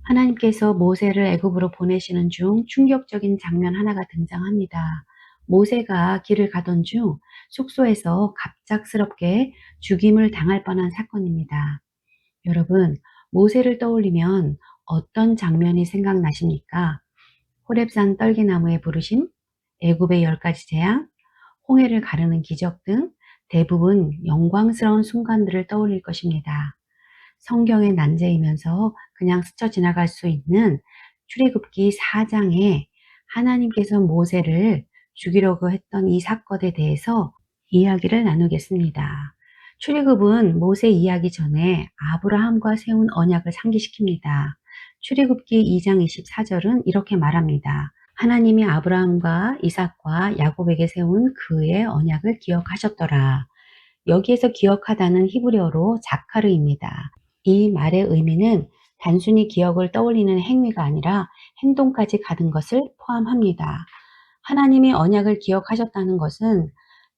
하나님께서 모세를 애굽으로 보내시는 중 충격적인 장면 하나가 등장합니다. 모세가 길을 가던 중 숙소에서 갑작스럽게 죽임을 당할 뻔한 사건입니다. 여러분, 모세를 떠올리면 어떤 장면이 생각나십니까? 호렙산 떨기나무의 부르심, 애굽의 10가지 재앙, 홍해를 가르는 기적 등 대부분 영광스러운 순간들을 떠올릴 것입니다. 성경의 난제이면서 그냥 스쳐 지나갈 수 있는 출애굽기 4장에 하나님께서 모세를 죽이려고 했던 이 사건에 대해서 이야기를 나누겠습니다. 출애굽은 모세 이야기 전에 아브라함과 세운 언약을 상기시킵니다. 출애굽기 2장 24절은 이렇게 말합니다. 하나님이 아브라함과 이삭과 야곱에게 세운 그의 언약을 기억하셨더라. 여기에서 기억하다는 히브리어로 자카르입니다. 이 말의 의미는 단순히 기억을 떠올리는 행위가 아니라 행동까지 가는 것을 포함합니다. 하나님이 언약을 기억하셨다는 것은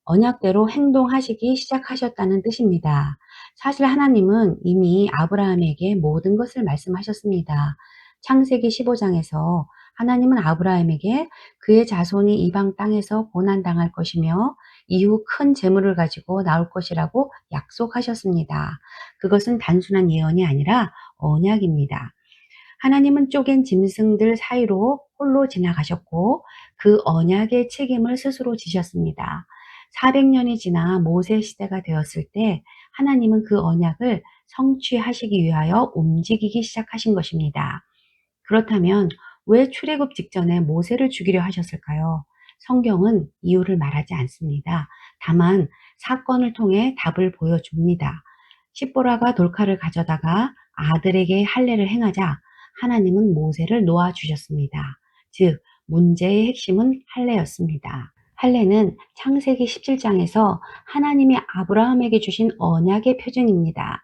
언약대로 행동하시기 시작하셨다는 뜻입니다. 사실 하나님은 이미 아브라함에게 모든 것을 말씀하셨습니다. 창세기 15장에서 하나님은 아브라함에게 그의 자손이 이방 땅에서 고난당할 것이며 이후 큰 재물을 가지고 나올 것이라고 약속하셨습니다. 그것은 단순한 예언이 아니라 언약입니다. 하나님은 쪼갠 짐승들 사이로 홀로 지나가셨고 그 언약의 책임을 스스로 지셨습니다. 400년이 지나 모세 시대가 되었을 때 하나님은 그 언약을 성취하시기 위하여 움직이기 시작하신 것입니다. 그렇다면 왜 출애굽 직전에 모세를 죽이려 하셨을까요? 성경은 이유를 말하지 않습니다. 다만 사건을 통해 답을 보여줍니다. 십보라가 돌칼을 가져다가 아들에게 할례를 행하자 하나님은 모세를 놓아주셨습니다. 즉 문제의 핵심은 할례였습니다. 할례는 창세기 17장에서 하나님이 아브라함에게 주신 언약의 표징입니다.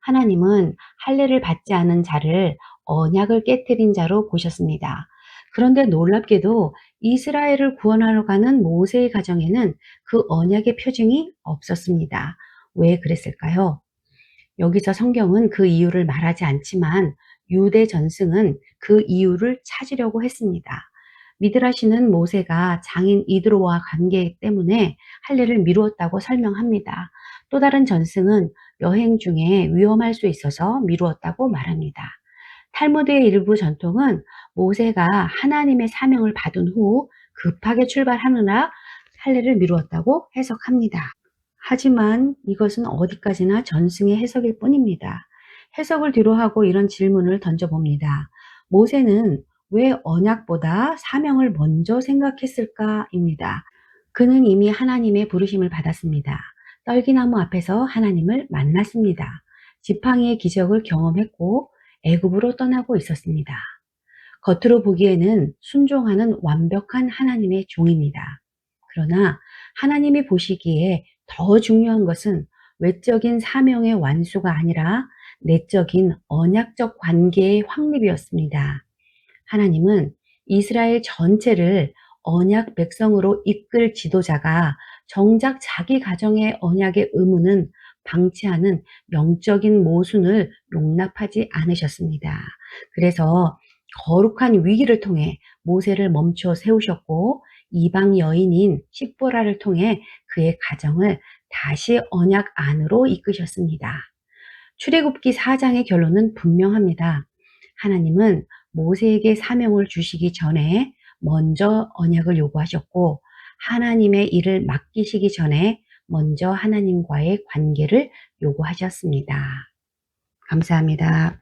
하나님은 할례를 받지 않은 자를 언약을 깨뜨린 자로 보셨습니다. 그런데 놀랍게도 이스라엘을 구원하러 가는 모세의 가정에는 그 언약의 표징이 없었습니다. 왜 그랬을까요? 여기서 성경은 그 이유를 말하지 않지만 유대 전승은 그 이유를 찾으려고 했습니다. 미드라시는 모세가 장인 이드로와 관계 때문에 할례를 미루었다고 설명합니다. 또 다른 전승은 여행 중에 위험할 수 있어서 미루었다고 말합니다. 탈무드의 일부 전통은 모세가 하나님의 사명을 받은 후 급하게 출발하느라 할례를 미루었다고 해석합니다. 하지만 이것은 어디까지나 전승의 해석일 뿐입니다. 해석을 뒤로하고 이런 질문을 던져봅니다. 모세는 왜 언약보다 사명을 먼저 생각했을까입니다. 그는 이미 하나님의 부르심을 받았습니다. 떨기나무 앞에서 하나님을 만났습니다. 지팡이의 기적을 경험했고 애굽으로 떠나고 있었습니다. 겉으로 보기에는 순종하는 완벽한 하나님의 종입니다. 그러나 하나님이 보시기에 더 중요한 것은 외적인 사명의 완수가 아니라 내적인 언약적 관계의 확립이었습니다. 하나님은 이스라엘 전체를 언약 백성으로 이끌 지도자가 정작 자기 가정의 언약의 의무는 방치하는 영적인 모순을 용납하지 않으셨습니다. 그래서 거룩한 위기를 통해 모세를 멈춰 세우셨고 이방 여인인 십보라를 통해 그의 가정을 다시 언약 안으로 이끄셨습니다. 출애굽기 4장의 결론은 분명합니다. 하나님은 모세에게 사명을 주시기 전에 먼저 언약을 요구하셨고 하나님의 일을 맡기시기 전에 먼저 하나님과의 관계를 요구하셨습니다. 감사합니다.